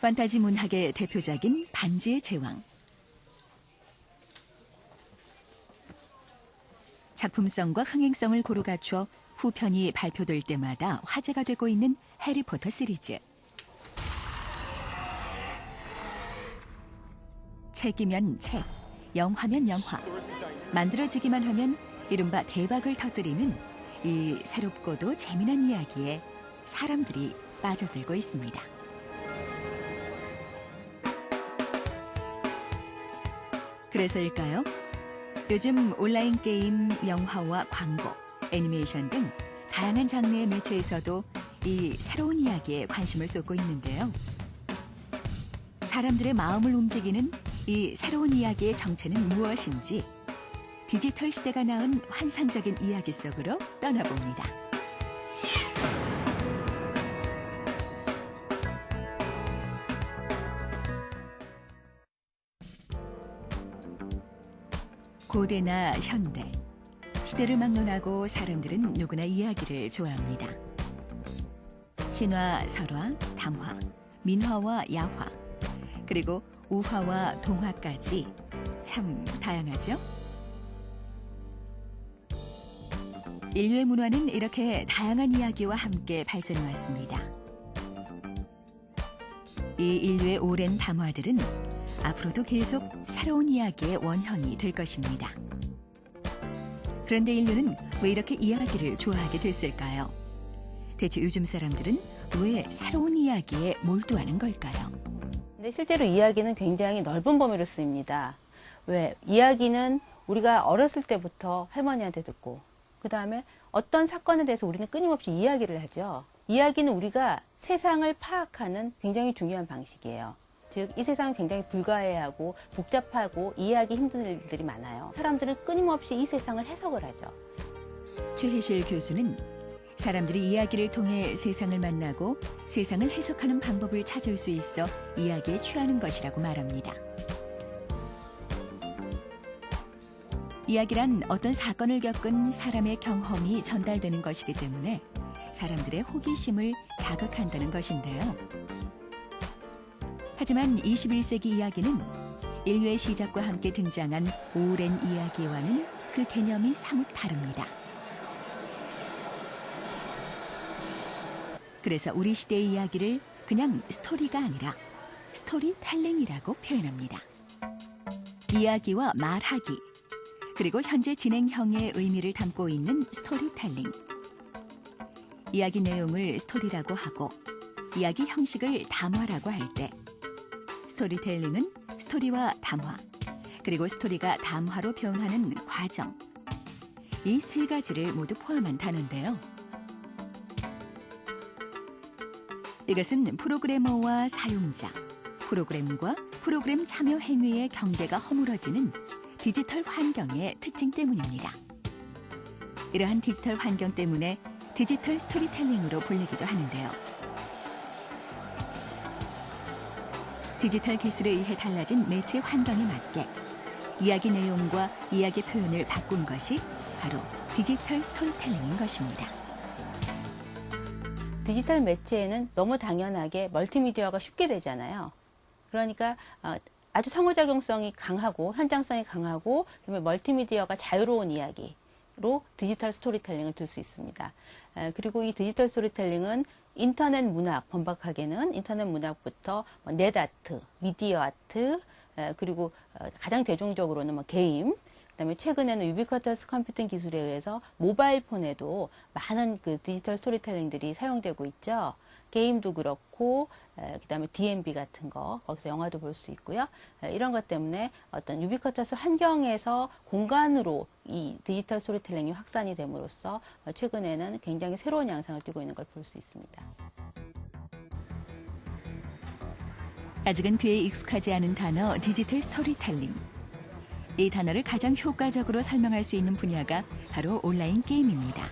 판타지 문학의 대표작인 반지의 제왕. 작품성과 흥행성을 고루 갖춰 후편이 발표될 때마다 화제가 되고 있는 해리포터 시리즈. 책이면 책, 영화면 영화. 만들어지기만 하면 이른바 대박을 터뜨리는 이 새롭고도 재미난 이야기에 사람들이 빠져들고 있습니다. 그래서일까요? 요즘 온라인 게임, 영화와 광고, 애니메이션 등 다양한 장르의 매체에서도 이 새로운 이야기에 관심을 쏟고 있는데요. 사람들의 마음을 움직이는 이 새로운 이야기의 정체는 무엇인지 디지털 시대가 낳은 환상적인 이야기 속으로 떠나봅니다. 고대나 현대, 시대를 막론하고 사람들은 누구나 이야기를 좋아합니다. 신화, 설화, 담화, 민화와 야화, 그리고 우화와 동화까지 참 다양하죠? 인류의 문화는 이렇게 다양한 이야기와 함께 발전해 왔습니다. 이 인류의 오랜 담화들은 앞으로도 계속 새로운 이야기의 원형이 될 것입니다. 그런데 인류는 왜 이렇게 이야기를 좋아하게 됐을까요? 대체 요즘 사람들은 왜 새로운 이야기에 몰두하는 걸까요? 근데 실제로 이야기는 굉장히 넓은 범위로 쓰입니다. 왜? 이야기는 우리가 어렸을 때부터 할머니한테 듣고 그 다음에 어떤 사건에 대해서 우리는 끊임없이 이야기를 하죠. 이야기는 우리가 세상을 파악하는 굉장히 중요한 방식이에요. 즉, 이 세상은 굉장히 불가해하고 복잡하고 이해하기 힘든 일들이 많아요. 사람들은 끊임없이 이 세상을 해석을 하죠. 최혜실 교수는 사람들이 이야기를 통해 세상을 만나고 세상을 해석하는 방법을 찾을 수 있어 이야기에 취하는 것이라고 말합니다. 이야기란 어떤 사건을 겪은 사람의 경험이 전달되는 것이기 때문에 사람들의 호기심을 자극한다는 것인데요. 하지만 21세기 이야기는 인류의 시작과 함께 등장한 오랜 이야기와는 그 개념이 사뭇 다릅니다. 그래서 우리 시대의 이야기를 그냥 스토리가 아니라 스토리텔링이라고 표현합니다. 이야기와 말하기, 그리고 현재 진행형의 의미를 담고 있는 스토리텔링. 이야기 내용을 스토리라고 하고 이야기 형식을 담화라고 할 때 스토리텔링은 스토리와 담화, 그리고 스토리가 담화로 표현하는 과정, 이 세 가지를 모두 포함한 단어인데요. 이것은 프로그래머와 사용자, 프로그램과 프로그램 참여 행위의 경계가 허물어지는 디지털 환경의 특징 때문입니다. 이러한 디지털 환경 때문에 디지털 스토리텔링으로 불리기도 하는데요. 디지털 기술에 의해 달라진 매체 환경에 맞게 이야기 내용과 이야기 표현을 바꾼 것이 바로 디지털 스토리텔링인 것입니다. 디지털 매체에는 너무 당연하게 멀티미디어가 쉽게 되잖아요. 그러니까 아주 상호작용성이 강하고 현장성이 강하고 그다음에 멀티미디어가 자유로운 이야기로 디지털 스토리텔링을 들 수 있습니다. 그리고 이 디지털 스토리텔링은 인터넷 문학, 번박하게는 인터넷 문학부터 넷아트, 미디어 아트, 그리고 가장 대중적으로는 게임, 그다음에 최근에는 유비쿼터스 컴퓨팅 기술에 의해서 모바일 폰에도 많은 그 디지털 스토리텔링들이 사용되고 있죠. 게임도 그렇고, 그다음에 DMB 같은 거, 거기서 영화도 볼 수 있고요. 이런 것 때문에 어떤 유비쿼터스 환경에서 공간으로 이 디지털 스토리텔링이 확산이 됨으로써 최근에는 굉장히 새로운 양상을 띠고 있는 걸 볼 수 있습니다. 아직은 귀에 익숙하지 않은 단어 디지털 스토리텔링. 이 단어를 가장 효과적으로 설명할 수 있는 분야가 바로 온라인 게임입니다.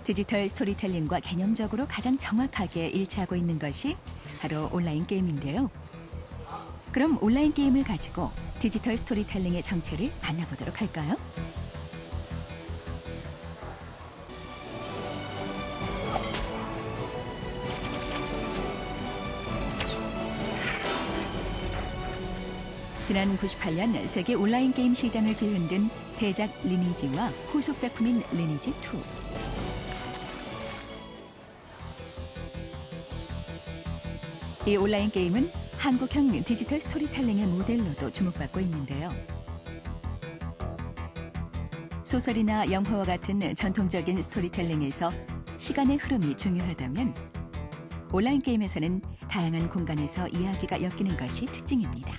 디지털 스토리텔링과 개념적으로 가장 정확하게 일치하고 있는 것이 바로 온라인 게임인데요. 그럼 온라인 게임을 가지고 디지털 스토리텔링의 정체를 만나보도록 할까요? 지난 98년 세계 온라인 게임 시장을 뒤흔든 대작 리니지와 후속 작품인 리니지 2. 이 온라인 게임은 한국형 디지털 스토리텔링의 모델로도 주목받고 있는데요. 소설이나 영화와 같은 전통적인 스토리텔링에서 시간의 흐름이 중요하다면 온라인 게임에서는 다양한 공간에서 이야기가 엮이는 것이 특징입니다.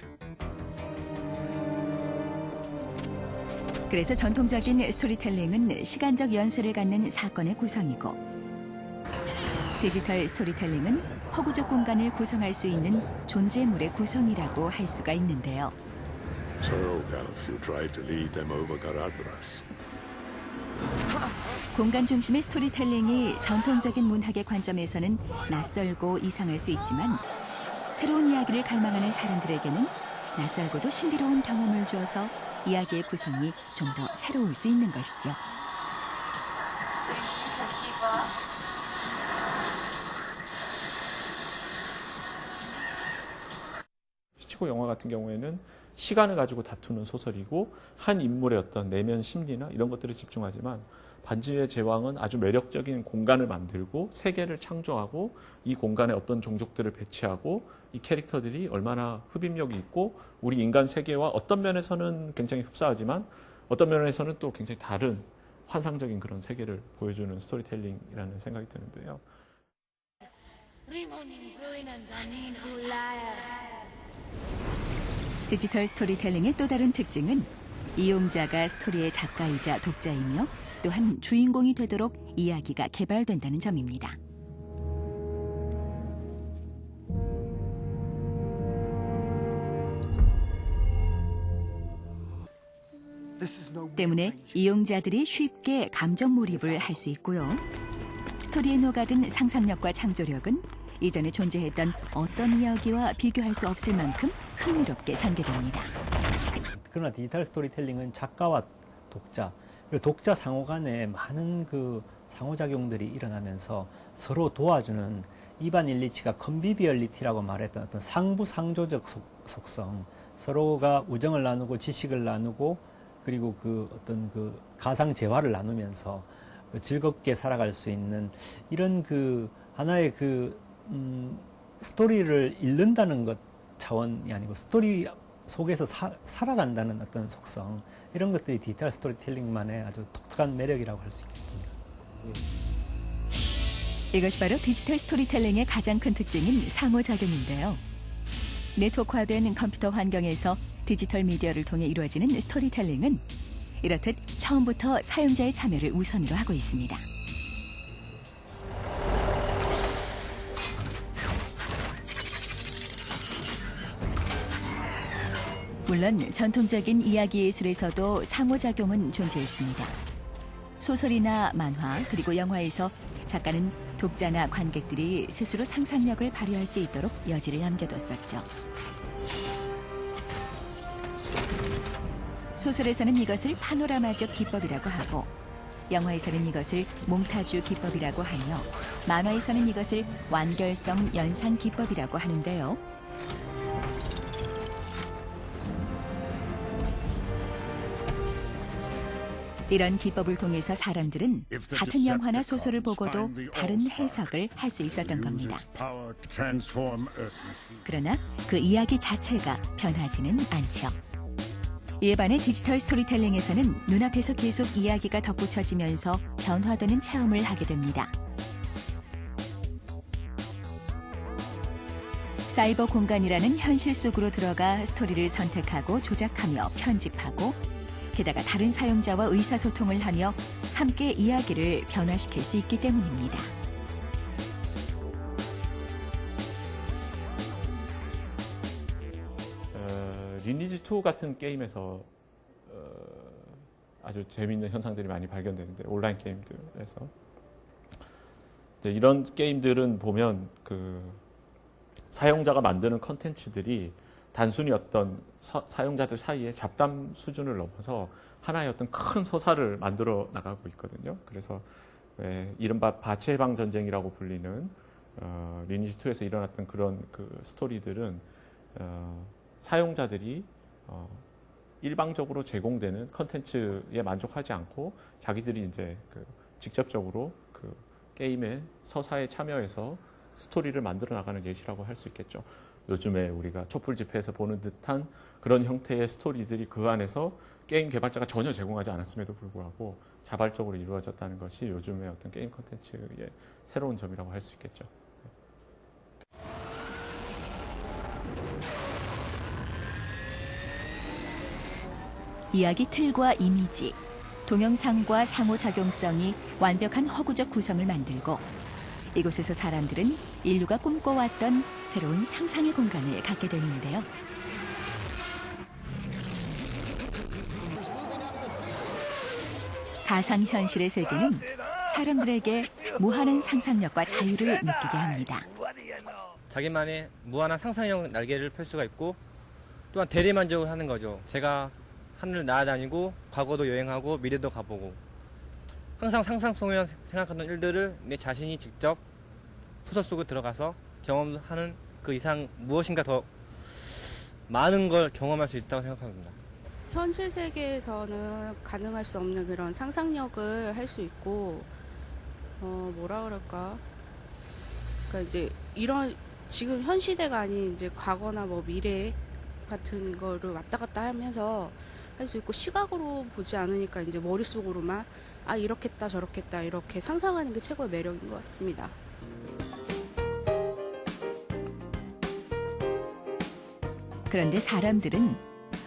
그래서 전통적인 스토리텔링은 시간적 연쇄를 갖는 사건의 구성이고 디지털 스토리텔링은 허구적 공간을 구성할 수 있는 존재물의 구성이라고 할 수가 있는데요. So Galuf tried to lead them over Caradhras. 공간 중심의 스토리텔링이 전통적인 문학의 관점에서는 낯설고 이상할 수 있지만 새로운 이야기를 갈망하는 사람들에게는 낯설고도 신비로운 경험을 주어서 이야기의 구성이 좀 더 새로울 수 있는 것이죠. 히치콕 영화 같은 경우에는 시간을 가지고 다투는 소설이고 한 인물의 어떤 내면 심리나 이런 것들에 집중하지만 반지의 제왕은 아주 매력적인 공간을 만들고 세계를 창조하고 이 공간에 어떤 종족들을 배치하고 이 캐릭터들이 얼마나 흡입력이 있고 우리 인간 세계와 어떤 면에서는 굉장히 흡사하지만 어떤 면에서는 또 굉장히 다른 환상적인 그런 세계를 보여주는 스토리텔링이라는 생각이 드는데요. 디지털 스토리텔링의 또 다른 특징은 이용자가 스토리의 작가이자 독자이며 또한 주인공이 되도록 이야기가 개발된다는 점입니다. 때문에 이용자들이 쉽게 감정 몰입을 할 수 있고요. 스토리에 녹아든 상상력과 창조력은 이전에 존재했던 어떤 이야기와 비교할 수 없을 만큼 흥미롭게 전개됩니다. 그러나 디지털 스토리텔링은 작가와 독자, 그리고 독자 상호 간에 많은 그 상호작용들이 일어나면서 서로 도와주는 이반 일리치가 컨비비얼리티라고 말했던 어떤 상부상조적 속성, 서로가 우정을 나누고 지식을 나누고 그리고 그 어떤 그 가상 재화를 나누면서 즐겁게 살아갈 수 있는 이런 그 하나의 그 스토리를 읽는다는 것 차원이 아니고 스토리 속에서 살아간다는 어떤 속성, 이런 것들이 디지털 스토리텔링만의 아주 독특한 매력이라고 할 수 있겠습니다. 이것이 바로 디지털 스토리텔링의 가장 큰 특징인 상호작용인데요. 네트워크화된 컴퓨터 환경에서 디지털 미디어를 통해 이루어지는 스토리텔링은 이렇듯 처음부터 사용자의 참여를 우선으로 하고 있습니다. 물론 전통적인 이야기 예술에서도 상호작용은 존재했습니다. 소설이나 만화 그리고 영화에서 작가는 독자나 관객들이 스스로 상상력을 발휘할 수 있도록 여지를 남겨뒀었죠. 소설에서는 이것을 파노라마적 기법이라고 하고 영화에서는 이것을 몽타주 기법이라고 하며 만화에서는 이것을 완결성 연상 기법이라고 하는데요. 이런 기법을 통해서 사람들은 같은 영화나 소설을 보고도 다른 해석을 할 수 있었던 겁니다. 그러나 그 이야기 자체가 변하지는 않죠. 이에 반해 디지털 스토리텔링에서는 눈앞에서 계속 이야기가 덧붙여지면서 변화되는 체험을 하게 됩니다. 사이버 공간이라는 현실 속으로 들어가 스토리를 선택하고 조작하며 편집하고 게다가 다른 사용자와 의사소통을 하며 함께 이야기를 변화시킬 수 있기 때문입니다. 리니지2 같은 게임에서 아주 재미있는 현상들이 많이 발견되는데 온라인 게임들에서 이런 게임들은 보면 그 사용자가 만드는 컨텐츠들이 단순히 어떤 사용자들 사이에 잡담 수준을 넘어서 하나의 어떤 큰 서사를 만들어 나가고 있거든요. 그래서 이른바 바체방 전쟁이라고 불리는 리니지2에서 일어났던 그런 그 스토리들은 사용자들이 일방적으로 제공되는 컨텐츠에 만족하지 않고 자기들이 이제 직접적으로 게임의 서사에 참여해서 스토리를 만들어 나가는 예시라고 할 수 있겠죠. 요즘에 우리가 촛불 집회에서 보는 듯한 그런 형태의 스토리들이 그 안에서 게임 개발자가 전혀 제공하지 않았음에도 불구하고 자발적으로 이루어졌다는 것이 요즘의 어떤 게임 콘텐츠의 새로운 점이라고 할 수 있겠죠. 이야기 틀과 이미지, 동영상과 상호작용성이 완벽한 허구적 구성을 만들고 이곳에서 사람들은 인류가 꿈꿔왔던 새로운 상상의 공간을 갖게 되는데요. 가상현실의 세계는 사람들에게 무한한 상상력과 자유를 느끼게 합니다. 자기만의 무한한 상상력 날개를 펼 수가 있고 또한 대리만족을 하는 거죠. 제가 하늘을 날아다니고 과거도 여행하고 미래도 가보고 항상 상상 속에 생각하던 일들을 내 자신이 직접 소설 속에 들어가서 경험하는 그 이상 무엇인가 더 많은 걸 경험할 수 있다고 생각합니다. 현실 세계에서는 가능할 수 없는 그런 상상력을 할 수 있고, 뭐라 그럴까? 그러니까 이제 이런 지금 현 시대가 아닌 이제 과거나 뭐 미래 같은 거를 왔다 갔다 하면서 할 수 있고, 시각으로 보지 않으니까 이제 머릿속으로만 이렇겠다 저렇겠다 이렇게 상상하는 게 최고의 매력인 것 같습니다. 그런데 사람들은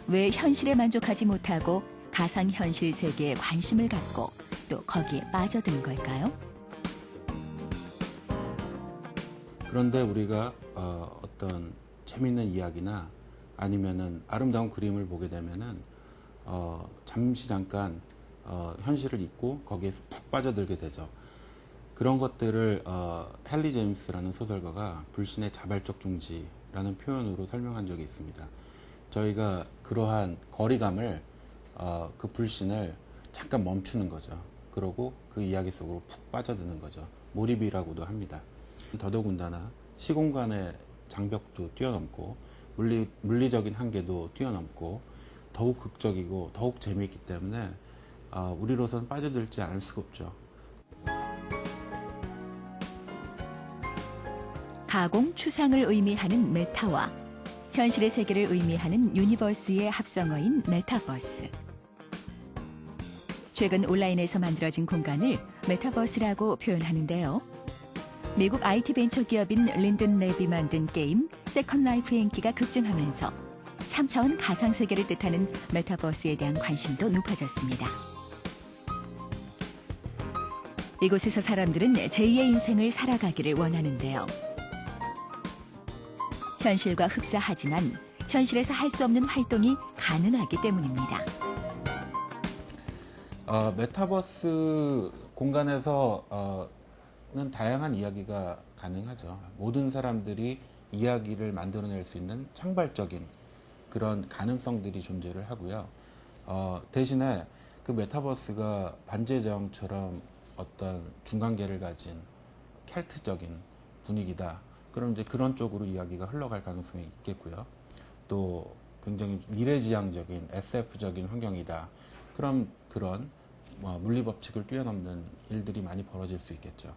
왜 현실에 만족하지 못하고 가상현실 세계에 관심을 갖고 또 거기에 빠져든 걸까요? 그런데 우리가 어떤 재밌는 이야기나 아니면은 아름다운 그림을 보게 되면은 잠깐 현실을 잊고 거기에 푹 빠져들게 되죠. 그런 것들을 헨리 제임스라는 소설가가 불신의 자발적 중지라는 표현으로 설명한 적이 있습니다. 저희가 그러한 거리감을 그 불신을 잠깐 멈추는 거죠. 그러고 그 이야기 속으로 푹 빠져드는 거죠. 몰입이라고도 합니다. 더더군다나 시공간의 장벽도 뛰어넘고 물리적인 한계도 뛰어넘고 더욱 극적이고 더욱 재미있기 때문에 우리로서는 빠져들지 않을 수가 없죠. 가공 추상을 의미하는 메타와 현실의 세계를 의미하는 유니버스의 합성어인 메타버스. 최근 온라인에서 만들어진 공간을 메타버스라고 표현하는데요. 미국 IT 벤처 기업인 린든 랩이 만든 게임 세컨 라이프의 인기가 급증하면서 3차원 가상세계를 뜻하는 메타버스에 대한 관심도 높아졌습니다. 이곳에서 사람들은 제2의 인생을 살아가기를 원하는데요. 현실과 흡사하지만 현실에서 할 수 없는 활동이 가능하기 때문입니다. 메타버스 공간에서는 다양한 이야기가 가능하죠. 모든 사람들이 이야기를 만들어낼 수 있는 창발적인 그런 가능성들이 존재를 하고요. 대신에 그 메타버스가 반지의 제왕처럼 어떤 중간계를 가진 켈트적인 분위기다. 그럼 이제 그런 쪽으로 이야기가 흘러갈 가능성이 있겠고요. 또 굉장히 미래지향적인 SF적인 환경이다. 그럼 그런 물리법칙을 뛰어넘는 일들이 많이 벌어질 수 있겠죠.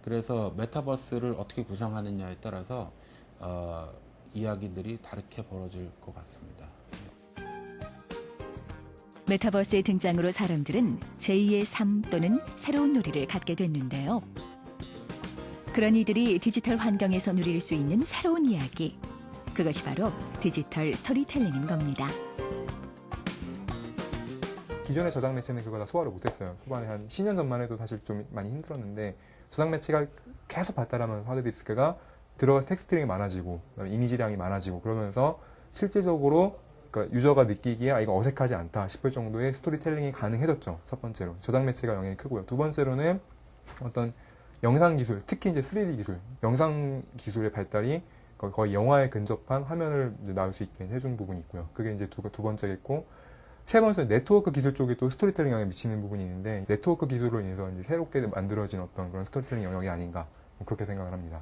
그래서 메타버스를 어떻게 구성하느냐에 따라서 이야기들이 다르게 벌어질 것 같습니다. 메타버스의 등장으로 사람들은 제2의 삶 또는 새로운 놀이를 갖게 됐는데요. 그런 이들이 디지털 환경에서 누릴 수 있는 새로운 이야기. 그것이 바로 디지털 스토리텔링인 겁니다. 기존의 저장 매체는 그거 다 소화를 못했어요. 초반에 한 10년 전만 해도 사실 좀 많이 힘들었는데 저장 매체가 계속 발달하면서 하드디스크가 들어갈 텍스트량이 많아지고 이미지량이 많아지고 그러면서 실제적으로 그러니까 유저가 느끼기에 이거 어색하지 않다 싶을 정도의 스토리텔링이 가능해졌죠. 첫 번째로 저장 매체가 영향이 크고요. 두 번째로는 어떤 영상 기술, 특히 이제 3D 기술, 영상 기술의 발달이 거의 영화에 근접한 화면을 나올 수 있게 해준 부분이 있고요. 그게 이제 두 번째겠고, 세 번째 네트워크 기술 쪽에 또 스토리텔링 영향을 미치는 부분이 있는데, 네트워크 기술로 인해서 이제 새롭게 만들어진 어떤 그런 스토리텔링 영역이 아닌가, 그렇게 생각을 합니다.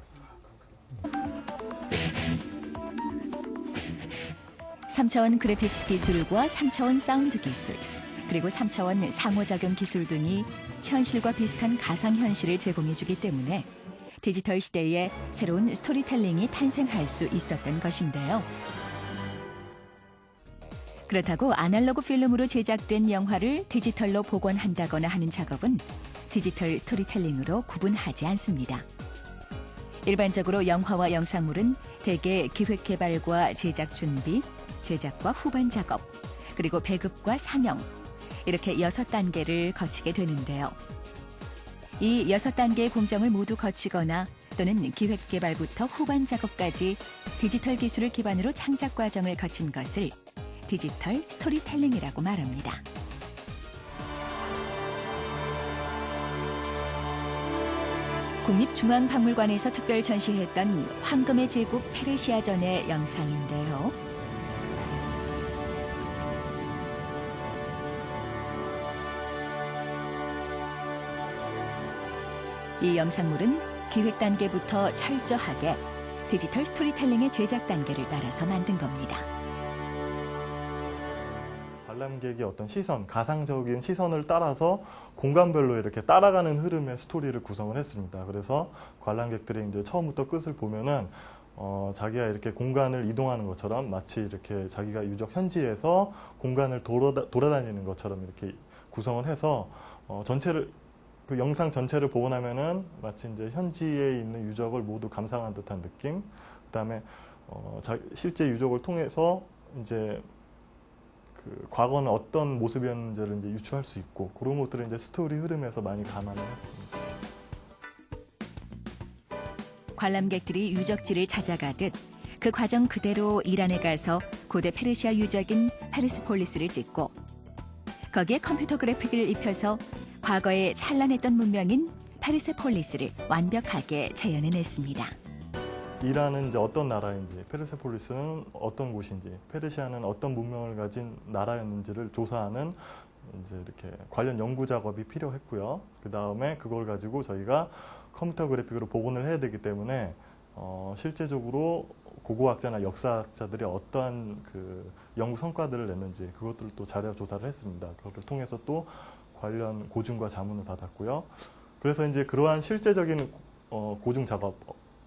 3차원 그래픽스 기술과 3차원 사운드 기술, 그리고 3차원 상호작용 기술 등이 현실과 비슷한 가상현실을 제공해주기 때문에 디지털 시대에 새로운 스토리텔링이 탄생할 수 있었던 것인데요. 그렇다고 아날로그 필름으로 제작된 영화를 디지털로 복원한다거나 하는 작업은 디지털 스토리텔링으로 구분하지 않습니다. 일반적으로 영화와 영상물은 대개 기획 개발과 제작 준비, 제작과 후반 작업, 그리고 배급과 상영, 이렇게 6단계를 거치게 되는데요. 이 6단계의 공정을 모두 거치거나 또는 기획 개발부터 후반 작업까지 디지털 기술을 기반으로 창작 과정을 거친 것을 디지털 스토리텔링이라고 말합니다. 국립중앙박물관에서 특별 전시했던 황금의 제국 페르시아전의 영상인데요. 이 영상물은 기획 단계부터 철저하게 디지털 스토리텔링의 제작 단계를 따라서 만든 겁니다. 관람객의 어떤 시선, 가상적인 시선을 따라서 공간별로 이렇게 따라가는 흐름의 스토리를 구성을 했습니다. 그래서 관람객들이 이제 처음부터 끝을 보면은 자기가 이렇게 공간을 이동하는 것처럼 마치 이렇게 자기가 유적 현지에서 공간을 돌아다니는 것처럼 이렇게 구성을 해서 전체를 그 영상 전체를 보고 나면은 마치 이제 현지에 있는 유적을 모두 감상한 듯한 느낌. 그다음에 실제 유적을 통해서 이제 그 과거는 어떤 모습이었는지를 이제 유추할 수 있고 그런 것들을 이제 스토리 흐름에서 많이 감안을 했습니다. 관람객들이 유적지를 찾아가듯 그 과정 그대로 이란에 가서 고대 페르시아 유적인 페르세폴리스를 찍고 거기에 컴퓨터 그래픽을 입혀서 과거에 찬란했던 문명인 페르세폴리스를 완벽하게 재현해냈습니다. 이란은 이제 어떤 나라인지, 페르세폴리스는 어떤 곳인지, 페르시아는 어떤 문명을 가진 나라였는지를 조사하는 이제 이렇게 관련 연구 작업이 필요했고요. 그 다음에 그걸 가지고 저희가 컴퓨터 그래픽으로 복원을 해야 되기 때문에 실제적으로 고고학자나 역사학자들이 어떠한 그 연구 성과들을 냈는지 그것들을 또 자료 조사를 했습니다. 그걸 통해서 또 관련 고증과 자문을 받았고요. 그래서 이제 그러한 실제적인 고증 작업,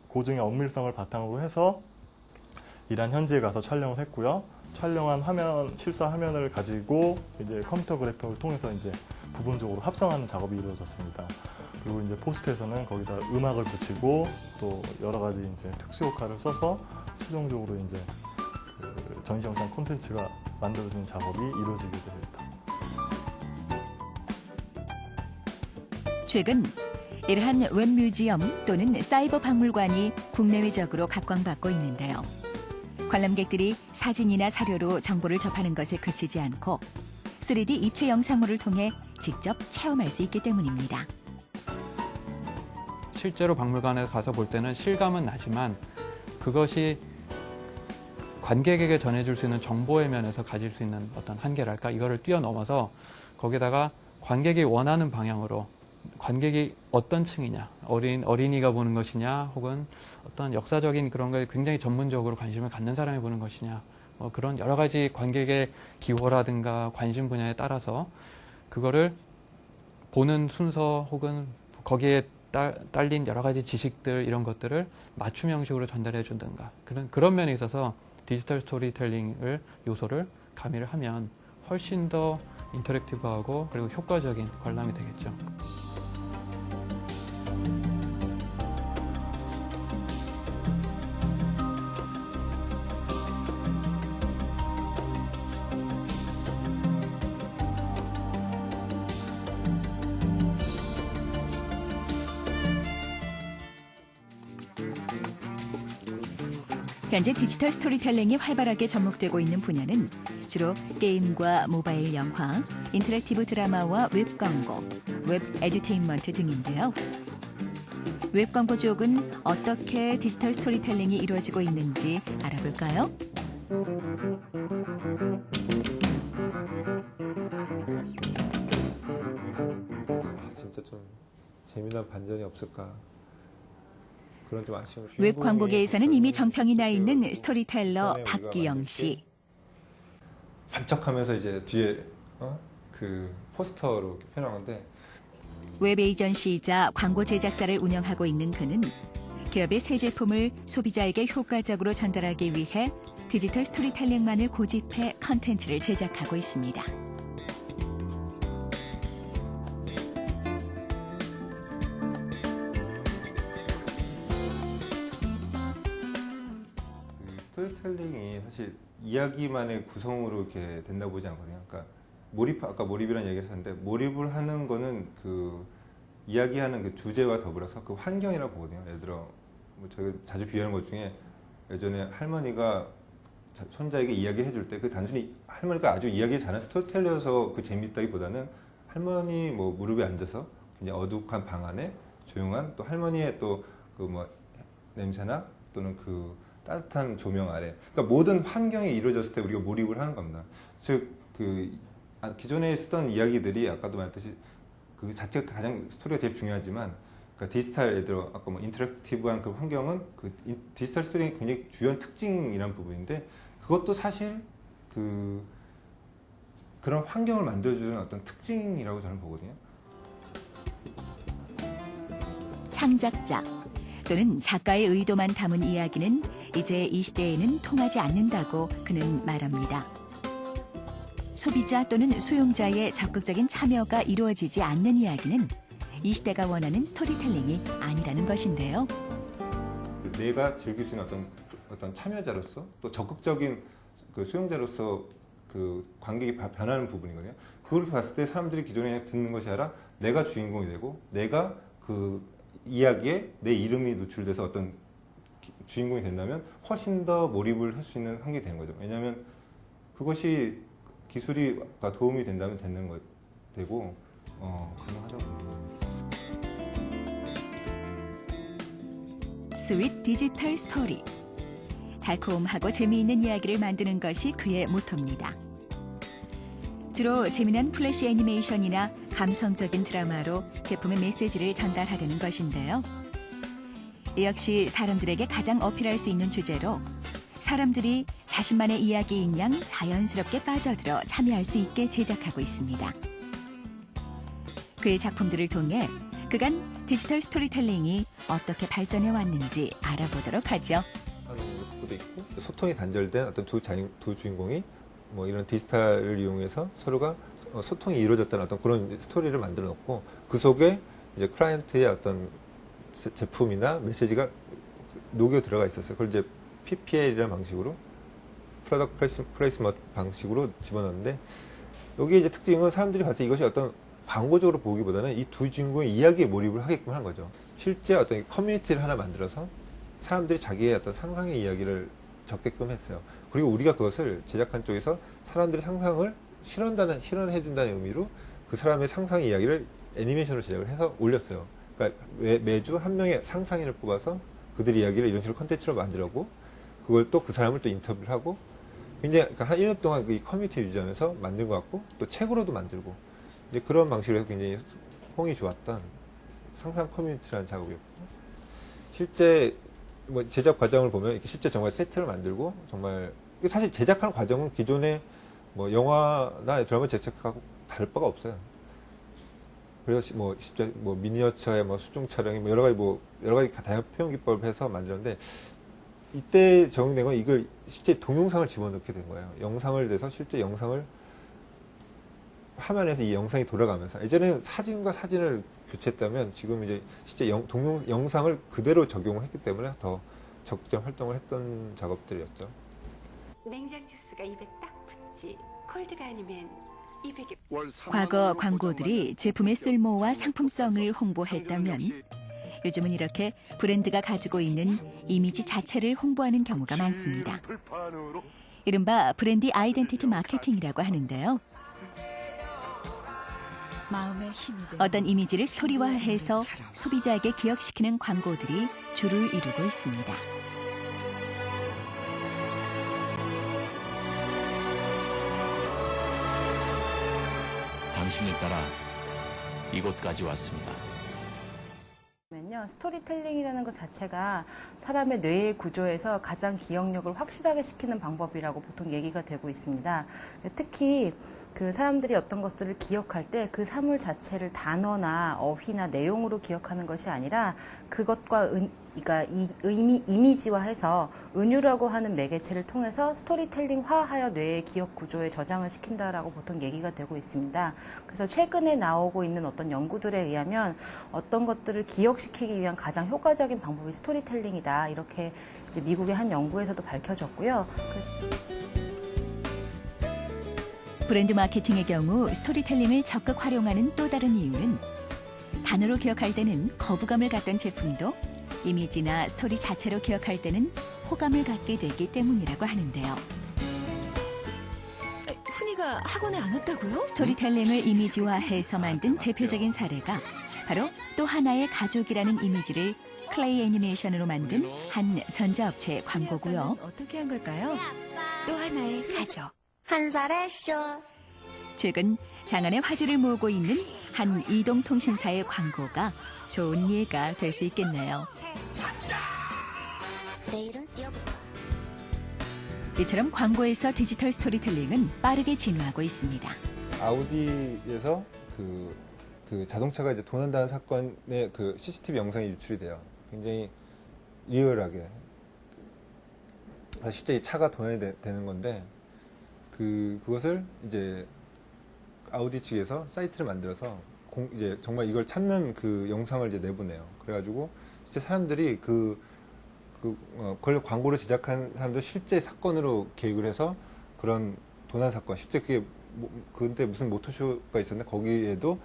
고증의 엄밀성을 바탕으로 해서 이란 현지에 가서 촬영을 했고요. 촬영한 화면, 실사 화면을 가지고 이제 컴퓨터 그래픽을 통해서 이제 부분적으로 합성하는 작업이 이루어졌습니다. 그리고 이제 포스트에서는 거기다 음악을 붙이고 또 여러 가지 이제 특수 효과를 써서 최종적으로 이제 그 전시 영상 콘텐츠가 만들어지는 작업이 이루어지게 됩니다. 최근 이러한 웹뮤지엄 또는 사이버 박물관이 국내외적으로 각광받고 있는데요. 관람객들이 사진이나 사료로 정보를 접하는 것에 그치지 않고 3D 입체 영상물을 통해 직접 체험할 수 있기 때문입니다. 실제로 박물관에 가서 볼 때는 실감은 나지만 그것이 관객에게 전해줄 수 있는 정보의 면에서 가질 수 있는 어떤 한계랄까 이거를 뛰어넘어서 거기다가 관객이 원하는 방향으로 관객이 어떤 층이냐, 어린이가 보는 것이냐, 혹은 어떤 역사적인 그런 거에 굉장히 전문적으로 관심을 갖는 사람이 보는 것이냐, 그런 여러 가지 관객의 기호라든가 관심 분야에 따라서 그거를 보는 순서 혹은 거기에 딸린 여러 가지 지식들 이런 것들을 맞춤 형식으로 전달해 준다든가 그런 면에 있어서 디지털 스토리텔링을 요소를 가미를 하면 훨씬 더 인터랙티브하고 그리고 효과적인 관람이 되겠죠. 현재 디지털 스토리텔링이 활발하게 접목되고 있는 분야는 주로 게임과 모바일 영화, 인터랙티브 드라마와 웹 광고, 웹 에듀테인먼트 등인데요. 웹 광고 쪽은 어떻게 디지털 스토리텔링이 이루어지고 있는지 알아볼까요? 진짜 좀 재미난 반전이 없을까. 그런 좀 아쉬운. 웹 광고계에서는 이미 정평이 나 있는 스토리텔러 박기영 씨. 반짝하면서 이제 뒤에 그 포스터로 이렇게 표현한 건데 웹 에이전시이자 광고 제작사를 운영하고 있는 그는 기업의 새 제품을 소비자에게 효과적으로 전달하기 위해 디지털 스토리텔링만을 고집해 컨텐츠를 제작하고 있습니다. 스토리텔링이 사실 이야기만의 구성으로 이렇게 된다고 보지 않거든요. 그러니까 아까 몰입이라는 얘기를 했었는데 몰입을 하는 거는 그 이야기하는 그 주제와 더불어서 그 환경이라고 보거든요. 예를 들어 뭐 저희가 자주 비유하는 것 중에 예전에 할머니가 손자에게 이야기해 줄 때 그 단순히 할머니가 아주 이야기 잘하는 스토리텔러여서 그 재밌다기보다는 할머니 뭐 무릎에 앉아서 그냥 어둑한 방 안에 조용한 또 할머니의 또 그 뭐 냄새나 또는 그 따뜻한 조명 아래 그러니까 모든 환경이 이루어졌을 때 우리가 몰입을 하는 겁니다. 즉 그 기존에 쓰던 이야기들이 아까도 말했듯이 그 자체가 가장 스토리가 제일 중요하지만 그러니까 디지털 예를 들어 아까 뭐 인터랙티브한 그 환경은 그 디지털 스토리의 굉장히 주요한 특징이라는 부분인데 그것도 사실 그런 환경을 만들어주는 어떤 특징이라고 저는 보거든요. 창작자 또는 작가의 의도만 담은 이야기는 이제 이 시대에는 통하지 않는다고 그는 말합니다. 소비자 또는 수용자의 적극적인 참여가 이루어지지 않는 이야기는 이 시대가 원하는 스토리텔링이 아니라는 것인데요. 내가 즐길 수 있는 어떤 참여자로서 또 적극적인 그 수용자로서 그 관객이 변하는 부분이거든요. 그렇게 봤을 때 사람들이 기존에 그냥 듣는 것이 아니라 내가 주인공이 되고 내가 그 이야기에 내 이름이 노출돼서 어떤 주인공이 된다면 훨씬 더 몰입을 할 수 있는 환경이 되는 거죠. 왜냐하면 그것이 기술이 도움이 된다면 되는 거 되고 가능하죠. 스윗 디지털 스토리. 달콤하고 재미있는 이야기를 만드는 것이 그의 모토입니다. 주로 재미난 플래시 애니메이션이나 감성적인 드라마로 제품의 메시지를 전달하려는 것인데요. 이 역시 사람들에게 가장 어필할 수 있는 주제로 사람들이 자신만의 이야기인 양 자연스럽게 빠져들어 참여할 수 있게 제작하고 있습니다. 그의 작품들을 통해 그간 디지털 스토리텔링이 어떻게 발전해 왔는지 알아보도록 하죠. 도 있고 소통이 단절된 어떤 두 주인공이 뭐 이런 디지털을 이용해서 서로가 소통이 이루어졌다는 어떤 그런 스토리를 만들어 놓고 그 속에 이제 클라이언트의 어떤 제품이나 메시지가 녹여 들어가 있었어요. 그걸 이제 PPL이라는 방식으로 프로덕트 플레이스먼트 방식으로 집어넣는데 여기에 이제 특징은 사람들이 봤을 때 이것이 어떤 광고적으로 보기보다는 이 두 주인공의 이야기에 몰입을 하게끔 한 거죠. 실제 어떤 커뮤니티를 하나 만들어서 사람들이 자기의 어떤 상상의 이야기를 적게끔 했어요. 그리고 우리가 그것을 제작한 쪽에서 사람들의 상상을 실현해준다는 의미로 그 사람의 상상의 이야기를 애니메이션으로 제작을 해서 올렸어요. 그러니까 매주 한 명의 상상인을 뽑아서 그들의 이야기를 이런 식으로 컨텐츠로 만들었고 그걸 또 그 사람을 또 인터뷰를 하고 굉장히 그러니까 한 1년 동안 이 커뮤니티를 유지하면서 만든 것 같고 또 책으로도 만들고 이제 그런 방식으로 해서 굉장히 홍이 좋았던 상상 커뮤니티라는 작업이었고 실제 뭐 제작 과정을 보면 이렇게 실제 정말 세트를 만들고 정말 사실 제작하는 과정은 기존의 뭐 영화나 드라마 제작하고 다를 바가 없어요. 그래서 뭐 진짜 뭐 미니어처에 뭐 수중 촬영이 뭐 여러 가지 다양한 표현 기법을 해서 만들었는데 이때 적용된 건 이걸 실제 동영상을 집어넣게 된 거예요. 영상을 내서 실제 영상을 화면에서 이 영상이 돌아가면서 예전에는 사진과 사진을 교체했다면 지금 이제 실제 영상을 그대로 적용을 했기 때문에 더 적극적 활동을 했던 작업들이었죠. 냉장 주스가 입에 딱 붙지 콜드가 아니면 입에 과거 광고들이 제품의 쓸모와 상품성을 홍보했다면 요즘은 이렇게 브랜드가 가지고 있는 이미지 자체를 홍보하는 경우가 많습니다. 이른바 브랜드 아이덴티티 마케팅이라고 하는데요. 어떤 이미지를 스토리화해서 소비자에게 기억시키는 광고들이 주를 이루고 있습니다. 당신을 따라 이곳까지 왔습니다. 스토리텔링이라는 것 자체가 사람의 뇌의 구조에서 가장 기억력을 확실하게 시키는 방법이라고 보통 얘기가 되고 있습니다. 특히 그 사람들이 어떤 것들을 기억할 때 그 사물 자체를 단어나 어휘나 내용으로 기억하는 것이 아니라 그것과 그러니까 이미지화해서 은유라고 하는 매개체를 통해서 스토리텔링화하여 뇌의 기억 구조에 저장을 시킨다라고 보통 얘기가 되고 있습니다. 그래서 최근에 나오고 있는 어떤 연구들에 의하면 어떤 것들을 기억시키기 위한 가장 효과적인 방법이 스토리텔링이다. 이렇게 이제 미국의 한 연구에서도 밝혀졌고요. 브랜드 마케팅의 경우 스토리텔링을 적극 활용하는 또 다른 이유는 단어로 기억할 때는 거부감을 갖던 제품도 이미지나 스토리 자체로 기억할 때는 호감을 갖게 되기 때문이라고 하는데요. 훈이가 학원에 안 왔다고요? 스토리텔링을 이미지화해서 만든 대표적인 사례가 바로 또 하나의 가족이라는 이미지를 클레이 애니메이션으로 만든 한 전자업체 광고고요. 어떻게 한 걸까요? 또 하나의 가족. 한살했쇼. 최근 장안의 화제를 모으고 있는 한 이동통신사의 광고가 좋은 예가 될 수 있겠네요. 내일은 뛰어볼까? 이처럼 광고에서 디지털 스토리텔링은 빠르게 진화하고 있습니다. 아우디에서 그 자동차가 이제 도난당한 사건의 그 CCTV 영상이 유출이 돼요. 굉장히 리얼하게. 실제 이 차가 도난이 되는 건데, 그것을 이제 아우디 측에서 사이트를 만들어서 이제 정말 이걸 찾는 그 영상을 이제 내보내요. 그래가지고 진짜 사람들이 그걸 광고를 제작한 사람들 실제 사건으로 계획을 해서 그런 도난 사건, 실제 그게 그때 무슨 모터쇼가 있었는데 거기에도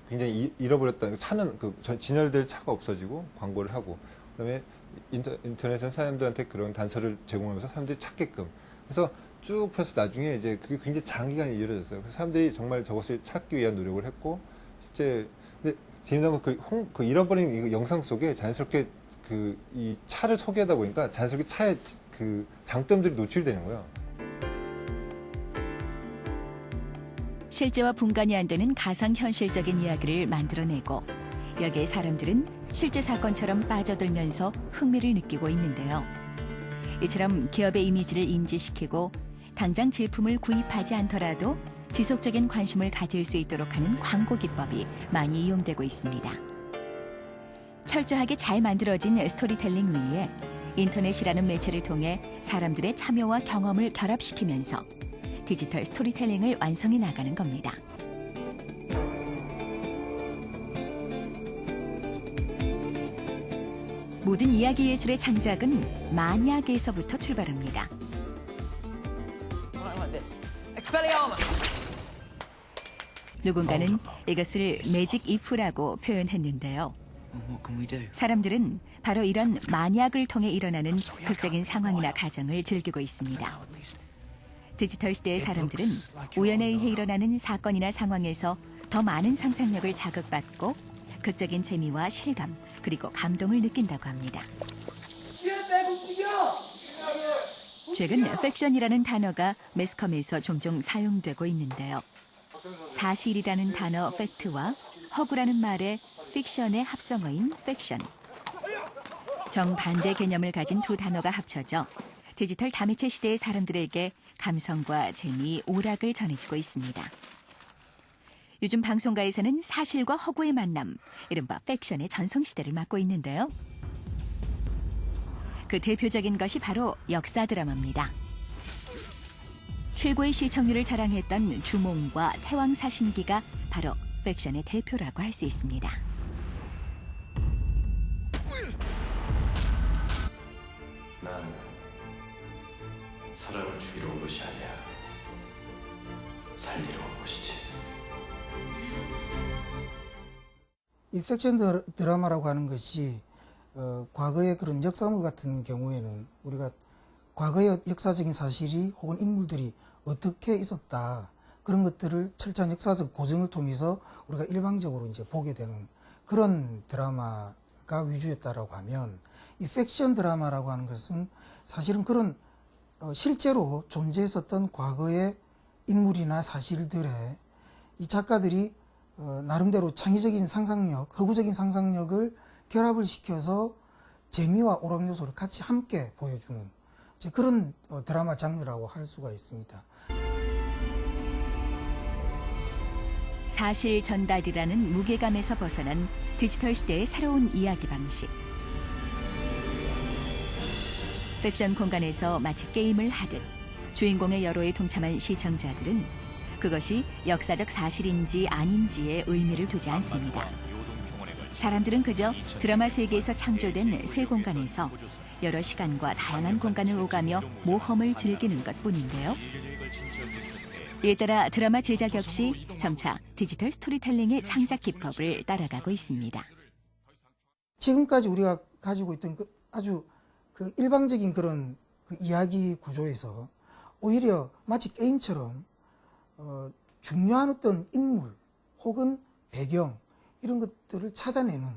굉장히 잃어버렸다는 차는 진열될 차가 없어지고 광고를 하고, 그다음에 인터넷은 사람들한테 그런 단서를 제공하면서 사람들이 찾게끔. 그래서 쭉 펴서 나중에 이제 그게 굉장히 장기간이 이어졌어요. 그래서 사람들이 정말 저것을 찾기 위한 노력을 했고, 실제 근데 재미난 건 그 잃어버린 이 영상 속에 자연스럽게 이 차를 소개하다 보니까 자연스럽게 차의 그 장점들이 노출되는 거예요. 실제와 분간이 안 되는 가상현실적인 이야기를 만들어내고 여기에 사람들은 실제 사건처럼 빠져들면서 흥미를 느끼고 있는데요. 이처럼 기업의 이미지를 인지시키고 당장 제품을 구입하지 않더라도 지속적인 관심을 가질 수 있도록 하는 광고 기법이 많이 이용되고 있습니다. 철저하게 잘 만들어진 스토리텔링 위에 인터넷이라는 매체를 통해 사람들의 참여와 경험을 결합시키면서 디지털 스토리텔링을 완성해 나가는 겁니다. 모든 이야기 예술의 창작은 만약에서부터 출발합니다. 누군가는 이것을 매직 이프라고 표현했는데요. 사람들은 바로 이런 만약을 통해 일어나는 극적인 상황이나 가정을 즐기고 있습니다. 디지털 시대의 사람들은 우연에 의해 일어나는 사건이나 상황에서 더 많은 상상력을 자극받고 극적인 재미와 실감, 그리고 감동을 느낀다고 합니다. 최근 팩션이라는 단어가 매스컴에서 종종 사용되고 있는데요. 사실이라는 단어 팩트와 허구라는 말의 픽션의 합성어인 팩션. 정반대 개념을 가진 두 단어가 합쳐져 디지털 다매체 시대의 사람들에게 감성과 재미, 오락을 전해주고 있습니다. 요즘 방송가에서는 사실과 허구의 만남, 이른바 팩션의 전성시대를 맞고 있는데요. 그 대표적인 것이 바로 역사 드라마입니다. 최고의 시청률을 자랑했던 주몽과 태왕사신기가 바로 팩션의 대표라고 할 수 있습니다. 난 사람을 죽이러 온 것이 아니야. 살리러 온 것이지. 이 팩션 드라마라고 하는 것이 과거의 그런 역사물 같은 경우에는 우리가 과거의 역사적인 사실이 혹은 인물들이 어떻게 있었다, 그런 것들을 철저한 역사적 고증을 통해서 우리가 일방적으로 이제 보게 되는 그런 드라마가 위주였다라고 하면, 이 팩션 드라마라고 하는 것은 사실은 그런 실제로 존재했었던 과거의 인물이나 사실들에 이 작가들이 나름대로 창의적인 상상력, 허구적인 상상력을 결합을 시켜서 재미와 오락 요소를 같이 함께 보여주는 이제 그런 드라마 장르라고 할 수가 있습니다. 사실 전달이라는 무게감에서 벗어난 디지털 시대의 새로운 이야기 방식. 픽션 공간에서 마치 게임을 하듯 주인공의 여로에 동참한 시청자들은 그것이 역사적 사실인지 아닌지에 의미를 두지 않습니다. 사람들은 그저 드라마 세계에서 창조된 새 공간에서 여러 시간과 다양한 공간을 오가며 모험을 즐기는 것뿐인데요. 이에 따라 드라마 제작 역시 점차 디지털 스토리텔링의 창작 기법을 따라가고 있습니다. 지금까지 우리가 가지고 있던 아주 일방적인 그런 이야기 구조에서 오히려 마치 게임처럼 중요한 어떤 인물 혹은 배경 이런 것들을 찾아내는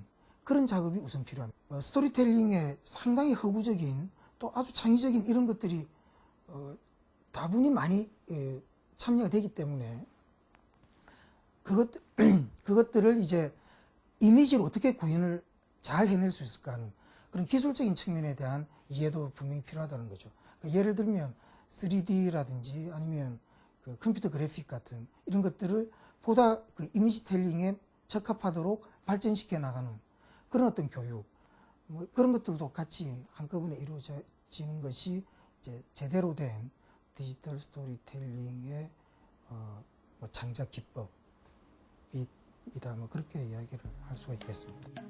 그런 작업이 우선 필요합니다. 스토리텔링에 상당히 허구적인 또 아주 창의적인 이런 것들이 다분히 많이 참여가 되기 때문에 그것들을 이제 이미지로 어떻게 구현을 잘 해낼 수 있을까 하는 그런 기술적인 측면에 대한 이해도 분명히 필요하다는 거죠. 예를 들면 3D라든지 아니면 그 컴퓨터 그래픽 같은 이런 것들을 보다 그 이미지 텔링에 적합하도록 발전시켜 나가는 그런 어떤 교육, 뭐 그런 것들도 같이 한꺼번에 이루어지는 것이 이제 제대로 된 디지털 스토리텔링의 뭐 창작 기법이다, 뭐 그렇게 이야기를 할 수가 있겠습니다.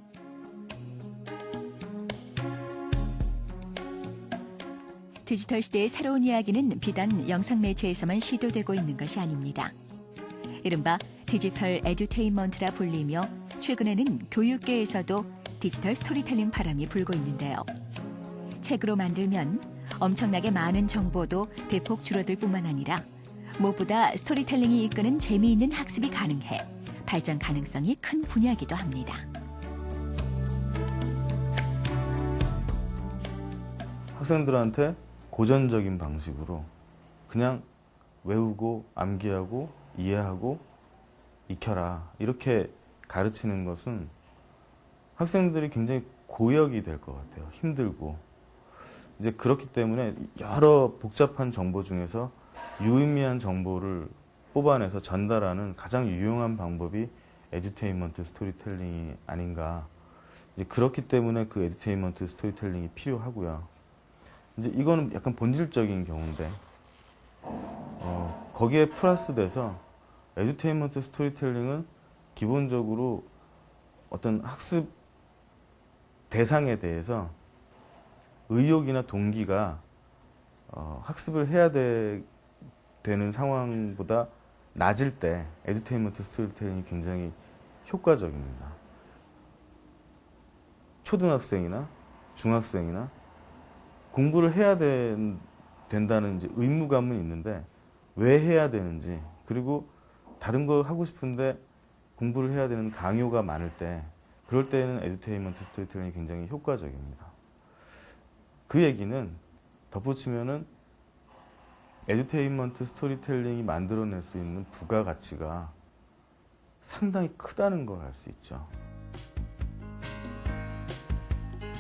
디지털 시대의 새로운 이야기는 비단 영상 매체에서만 시도되고 있는 것이 아닙니다. 이른바 디지털 에듀테인먼트라 불리며 최근에는 교육계에서도 디지털 스토리텔링 바람이 불고 있는데요. 책으로 만들면 엄청나게 많은 정보도 대폭 줄어들 뿐만 아니라 무엇보다 스토리텔링이 이끄는 재미있는 학습이 가능해 발전 가능성이 큰 분야이기도 합니다. 학생들한테 고전적인 방식으로 그냥 외우고 암기하고 이해하고 익혀라 이렇게 가르치는 것은 학생들이 굉장히 고역이 될 것 같아요. 힘들고. 이제 그렇기 때문에 여러 복잡한 정보 중에서 유의미한 정보를 뽑아내서 전달하는 가장 유용한 방법이 에듀테인먼트 스토리텔링이 아닌가. 이제 그렇기 때문에 그 에듀테인먼트 스토리텔링이 필요하고요. 이제 이거는 약간 본질적인 경우인데 거기에 플러스돼서 에듀테인먼트 스토리텔링은 기본적으로 어떤 학습 대상에 대해서 의욕이나 동기가 학습을 해야 되는 상황보다 낮을 때 에듀테인먼트 스토리텔링이 굉장히 효과적입니다. 초등학생이나 중학생이나 공부를 해야 된다는 이제 의무감은 있는데 왜 해야 되는지, 그리고 다른 걸 하고 싶은데 공부를 해야 되는 강요가 많을 때, 그럴 때는 에듀테인먼트 스토리텔링이 굉장히 효과적입니다. 그 얘기는 덧붙이면은 에듀테인먼트 스토리텔링이 만들어낼 수 있는 부가가치가 상당히 크다는 걸 알 수 있죠.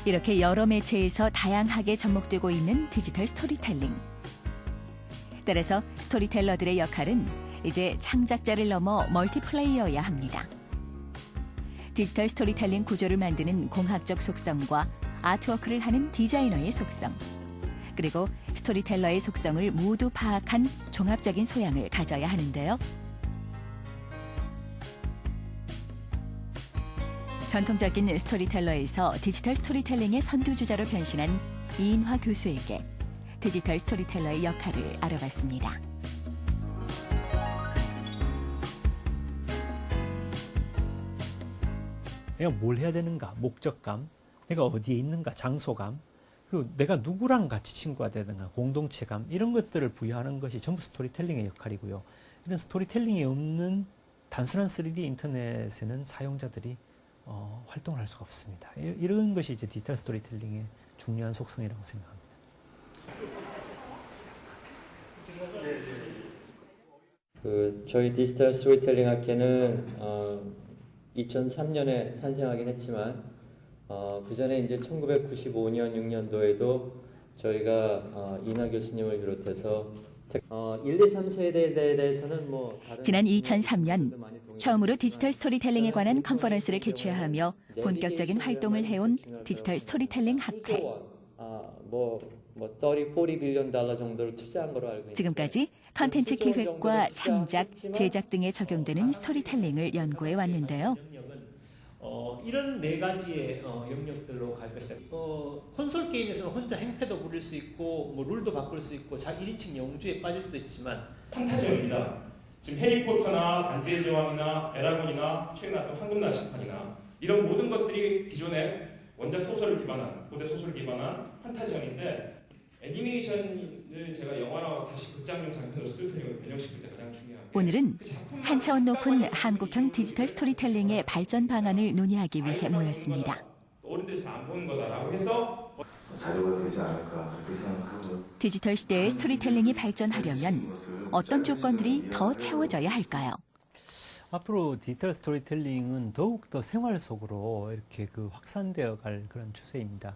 이렇게 여러 매체에서 다양하게 접목되고 있는 디지털 스토리텔링. 따라서 스토리텔러들의 역할은 이제 창작자를 넘어 멀티플레이어여야 합니다. 디지털 스토리텔링 구조를 만드는 공학적 속성과 아트워크를 하는 디자이너의 속성, 그리고 스토리텔러의 속성을 모두 파악한 종합적인 소양을 가져야 하는데요. 전통적인 스토리텔러에서 디지털 스토리텔링의 선두주자로 변신한 이인화 교수에게 디지털 스토리텔러의 역할을 알아봤습니다. 내가 뭘 해야 되는가, 목적감, 내가 어디에 있는가, 장소감, 그리고 내가 누구랑 같이 친구가 되든가, 공동체감, 이런 것들을 부여하는 것이 전부 스토리텔링의 역할이고요. 이런 스토리텔링이 없는 단순한 3D 인터넷에는 사용자들이 활동을 할 수가 없습니다. 이런 것이 이제 디지털 스토리텔링의 중요한 속성이라고 생각합니다. 저희 디지털 스토리텔링 학회는 2003년에 탄생하긴 했지만 그 전에 이제 1995년, 6년도에도 저희가 이나 교수님을 비롯해서 1, 2, 3세대에 대해서는 뭐 다른 지난 2003년 처음으로 디지털 스토리텔링에 관한 컨퍼런스를 개최하며 본격적인 활동을 해온 디지털 스토리텔링 학회. 뭐 30, 40 빌리언 달러 정도를 투자한 거로 알고 있는데 지금까지 컨텐츠 기획과 창작, 제작 등에 적용되는 스토리텔링을 연구해 왔는데요. 이런 네 가지의 영역들로 갈 것이다. 콘솔 게임에서는 혼자 행패도 부릴 수 있고 뭐 룰도 바꿀 수 있고 1인칭 영주에 빠질 수도 있지만 판타지입니다. 지금 해리포터나 반지의 제왕이나 에라곤이나 최근 나왔던 황금 나시판이나 이런 모든 것들이 기존의 원작 소설을 기반한 고대 소설을 기반한 판타지형인데 애니메이션을 제가 영화나 다시 극장용 장면으로 스토리텔링을 변형시킬 때 가장 중요한 게 오늘은 한 차원 높은 한국형 디지털 스토리텔링의 발전 방안을 논의하기 위해 모였습니다. 어른들이 잘 안 보는 거다라고 해서 자료가 되지 않을까 그렇게 생각하고 디지털 시대의 스토리텔링이 발전하려면 어떤 조건들이 더 채워져야 할까요? 앞으로 디지털 스토리텔링은 더욱더 생활 속으로 이렇게 확산되어 갈 그런 추세입니다.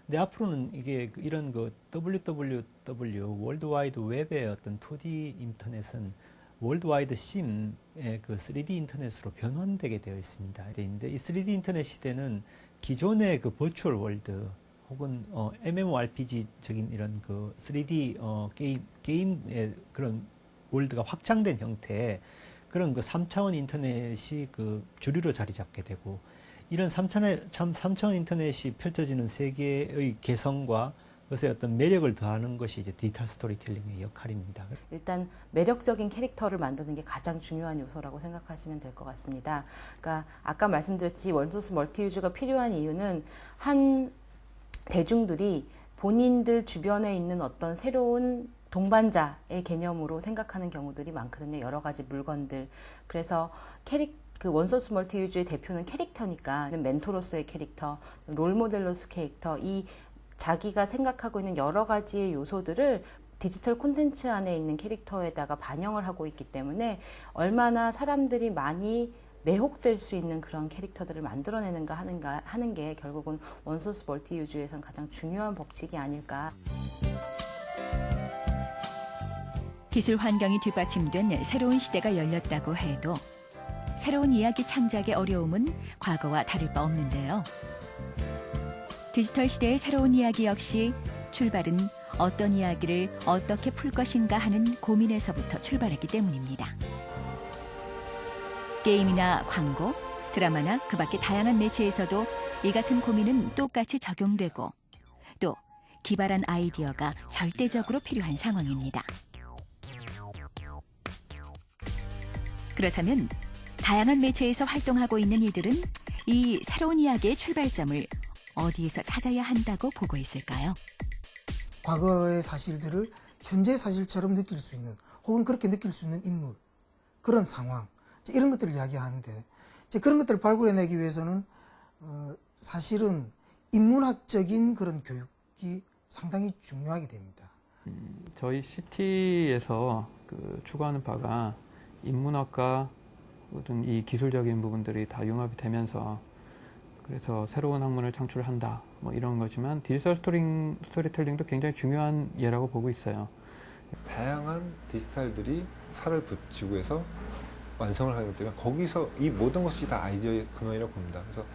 근데 앞으로는 이게 이런 WWW, 월드와이드 웹의 어떤 2D 인터넷은 월드와이드 심의 3D 인터넷으로 변환되게 되어 있습니다. 근데 이 3D 인터넷 시대는 기존의 버추얼 월드 혹은 MMORPG적인 이런 3D 게임의 그런 월드가 확장된 형태의 그런 3차원 인터넷이 주류로 자리 잡게 되고 이런 3차원 인터넷이 펼쳐지는 세계의 개성과 그것의 어떤 매력을 더하는 것이 이제 디지털 스토리텔링의 역할입니다. 일단 매력적인 캐릭터를 만드는 게 가장 중요한 요소라고 생각하시면 될 것 같습니다. 그러니까 아까 말씀드렸듯이 원소스 멀티유즈가 필요한 이유는 한 대중들이 본인들 주변에 있는 어떤 새로운 동반자의 개념으로 생각하는 경우들이 많거든요. 여러 가지 물건들. 그래서 원소스 멀티유즈의 대표는 캐릭터니까 멘토로서의 캐릭터, 롤모델로서 캐릭터, 이 자기가 생각하고 있는 여러 가지의 요소들을 디지털 콘텐츠 안에 있는 캐릭터에다가 반영을 하고 있기 때문에 얼마나 사람들이 많이 매혹될 수 있는 그런 캐릭터들을 만들어내는가 하는 게 결국은 원소스 멀티유즈에선 가장 중요한 법칙이 아닐까. 기술 환경이 뒷받침된 새로운 시대가 열렸다고 해도 새로운 이야기 창작의 어려움은 과거와 다를 바 없는데요. 디지털 시대의 새로운 이야기 역시 출발은 어떤 이야기를 어떻게 풀 것인가 하는 고민에서부터 출발했기 때문입니다. 게임이나 광고, 드라마나 그 밖의 다양한 매체에서도 이 같은 고민은 똑같이 적용되고 또 기발한 아이디어가 절대적으로 필요한 상황입니다. 그렇다면 다양한 매체에서 활동하고 있는 이들은 이 새로운 이야기의 출발점을 어디에서 찾아야 한다고 보고 있을까요? 과거의 사실들을 현재의 사실처럼 느낄 수 있는 혹은 그렇게 느낄 수 있는 인물, 그런 상황, 이런 것들을 이야기하는데 그런 것들을 발굴해내기 위해서는 사실은 인문학적인 그런 교육이 상당히 중요하게 됩니다. 저희 CT에서 추구하는 바가 인문학과 모든 이 기술적인 부분들이 다 융합이 되면서 그래서 새로운 학문을 창출한다 뭐 이런 거지만 디지털 스토리텔링도 굉장히 중요한 예라고 보고 있어요. 다양한 디지털들이 살을 붙이고 해서 완성을 하기 때문에 거기서 이 모든 것이 다 아이디어의 근원이라고 봅니다. 그래서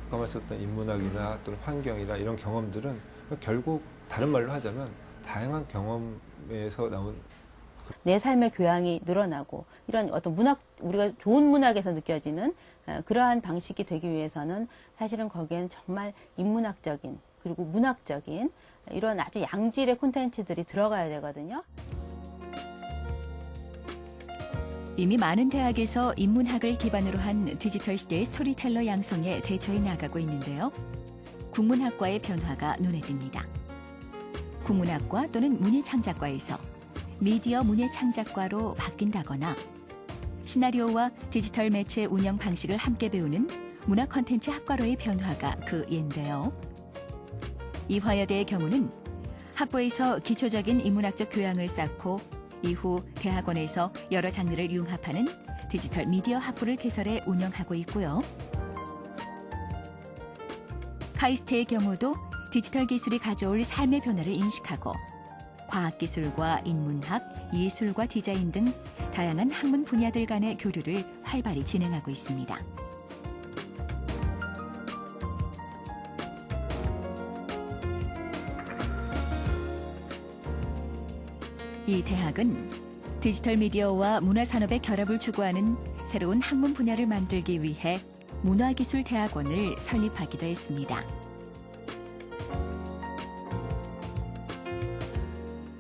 아까 말씀드렸던 인문학이나 또는 환경이나 이런 경험들은 결국 다른 말로 하자면 다양한 경험에서 나온 내 삶의 교양이 늘어나고 이런 어떤 우리가 좋은 문학에서 느껴지는 그러한 방식이 되기 위해서는 사실은 거기에는 정말 인문학적인 그리고 문학적인 이런 아주 양질의 콘텐츠들이 들어가야 되거든요. 이미 많은 대학에서 인문학을 기반으로 한 디지털 시대의 스토리텔러 양성에 대처해 나가고 있는데요. 국문학과의 변화가 눈에 띕니다. 국문학과 또는 문예창작과에서 미디어 문예창작과로 바뀐다거나 시나리오와 디지털 매체 운영 방식을 함께 배우는 문화 콘텐츠 학과로의 변화가 그 예인데요. 이화여대의 경우는 학부에서 기초적인 인문학적 교양을 쌓고 이후 대학원에서 여러 장르를 융합하는 디지털 미디어 학부를 개설해 운영하고 있고요. 카이스트의 경우도 디지털 기술이 가져올 삶의 변화를 인식하고 과학기술과 인문학, 예술과 디자인 등 다양한 학문 분야들 간의 교류를 활발히 진행하고 있습니다. 이 대학은 디지털 미디어와 문화산업의 결합을 추구하는 새로운 학문 분야를 만들기 위해 문화기술대학원을 설립하기도 했습니다.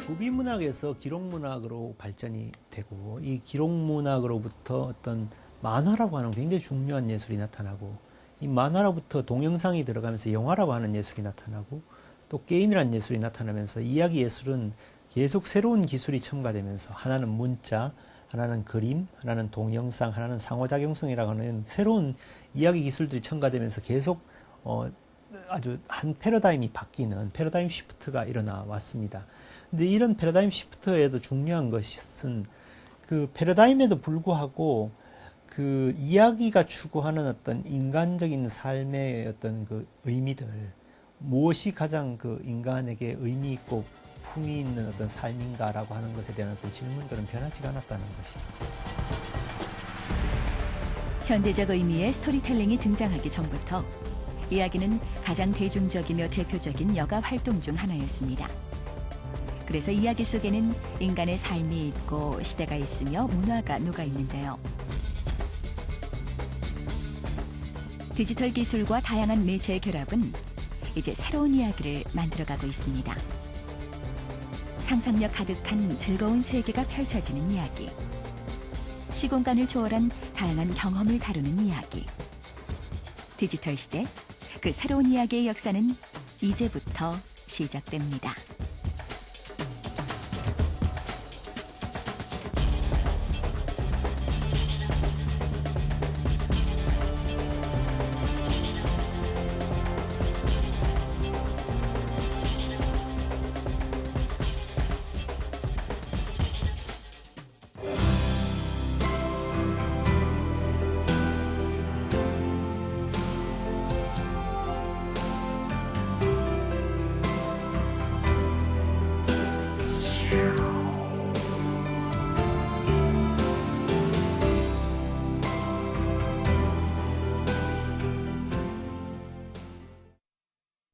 구비문학에서 기록문학으로 발전이 되고 이 기록문학으로부터 어떤 만화라고 하는 굉장히 중요한 예술이 나타나고 이 만화로부터 동영상이 들어가면서 영화라고 하는 예술이 나타나고 또 게임이라는 예술이 나타나면서 이야기 예술은 계속 새로운 기술이 첨가되면서 하나는 문자, 하나는 그림, 하나는 동영상, 하나는 상호작용성이라고 하는 새로운 이야기 기술들이 첨가되면서 계속 아주 한 패러다임이 바뀌는 패러다임 시프트가 일어나 왔습니다. 근데 이런 패러다임 시프트에도 중요한 것은 그 패러다임에도 불구하고 그 이야기가 추구하는 어떤 인간적인 삶의 어떤 그 의미들, 무엇이 가장 그 인간에게 의미 있고 품이 있는 어떤 삶인가라고 하는 것에 대한 어떤 질문들은 변하지가 않았다는 것이죠. 현대적 의미의 스토리텔링이 등장하기 전부터 이야기는 가장 대중적이며 대표적인 여가 활동 중 하나였습니다. 그래서 이야기 속에는 인간의 삶이 있고 시대가 있으며 문화가 녹아 있는데요. 디지털 기술과 다양한 매체의 결합은 이제 새로운 이야기를 만들어가고 있습니다. 상상력 가득한 즐거운 세계가 펼쳐지는 이야기. 시공간을 초월한 다양한 경험을 다루는 이야기. 디지털 시대, 그 새로운 이야기의 역사는 이제부터 시작됩니다.